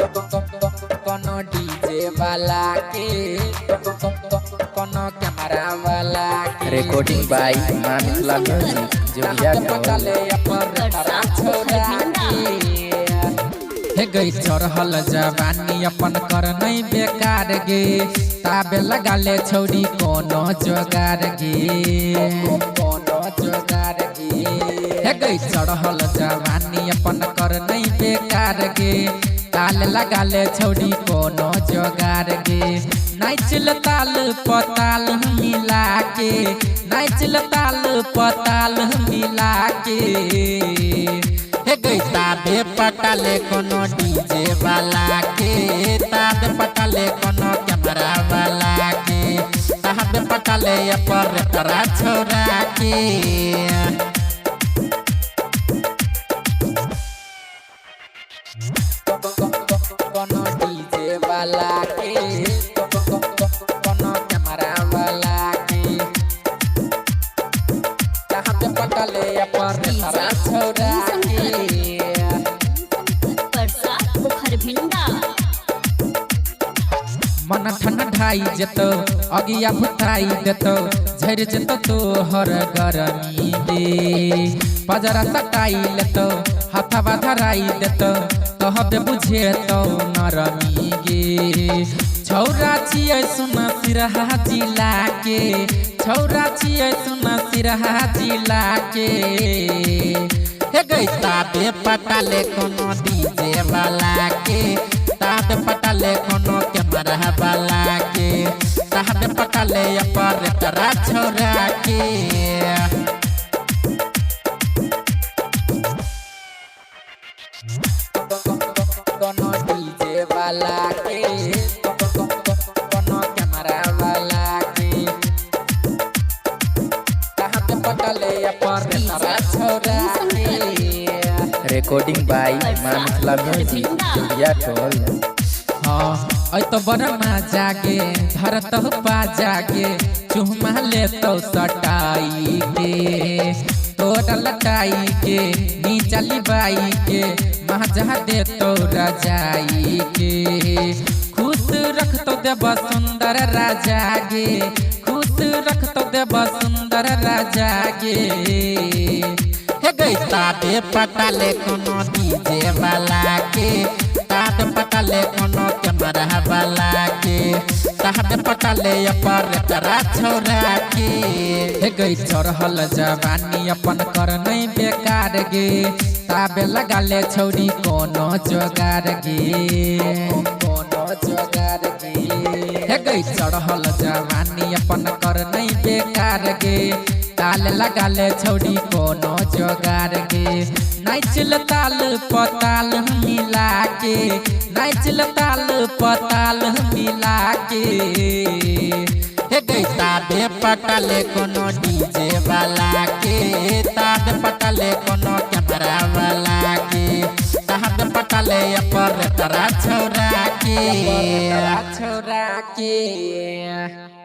कोनो डीजे वाला के कोनो कैमरा वाला के रिकॉर्डिंग बाय मां मिथिला म्यूजिक जोगिया पटले पर तारा छोड़ा हे गई चढ़ल जवानी अपन कर नहीं बेकार गे ताबे लगा ले छौड़ी कोनो जोगार गे कोनो जोगार गे हे गई चढ़ल जवानी अपन कर नहीं बेकार गे ताल लगा ले छौड़ी कोनो जोगार गे नाचल ताल पताल मिला के नाचल ताल पताल मिला के हे गई ताबे पटाले कोनो डीजे वाला के ताबे पटाले कोनो कैमरा वाला के ताबे पटाले पर तारा छोड़ा के कोनो डीजे वाला के कोनो कैमरा वाला के ताबे पटाले पर तारा छोड़ा मन ठंडाई जतो अगिया भुताई देतो झर जतो तोहर गरमी दे पजरा सटाई लेतो हाथवा धराई देतो कहबे बुझे तो नरमी गे छौरा छियै सुन सिरहा जिला के छौरा छियै सुन सिरहा जिला के हे गई ताबे पटाले कोनो डीजे वाला के ताबे पटाले कोनो कैमरा वाला के ताबे पटाले पर तारा छोड़ा के कोनो डीजे वाला के कोनो कैमरा वाला के ताबे पटाले पर तारा छोड़ा के रिकॉर्डिंग बाय मां मिथिला म्यूजिक जोगिया टोल। हाँ ऐ तो बरमा जागे धरत पा जागे चुहमा ले तो सटाई के तोड़ लटाई के नीचा लिबाई के महजा दे तो रजाई के खुश रख तो देव सुंदर राजा गे खुश रख तो देव सुंदर राजा गे हे गई ताबे पटाले कोनो डीजे वाला के ताबे पटाले कोनो कैमरा वाला के ताबे पटाले पर तारा छोड़ा के हे गई चढ़ल जवानी अपन कर नहीं बेकार गे ताबे लगा ले छौड़ी कोनो जोगार गे कोनो जोगार गे हे गई चढ़ल जवानी अपन कर नहीं बेकार गे ताल लगा ले छौड़ी कोनो जोगार गे नाचल ताल पताल मिला के नाचल ताल पताल मिला के हे गई ताबे पटाले कोनो डीजे वाला के ताबे पटाले कोनो कैमरा वाला के ताबे पटाले पर तारा छोड़ा के।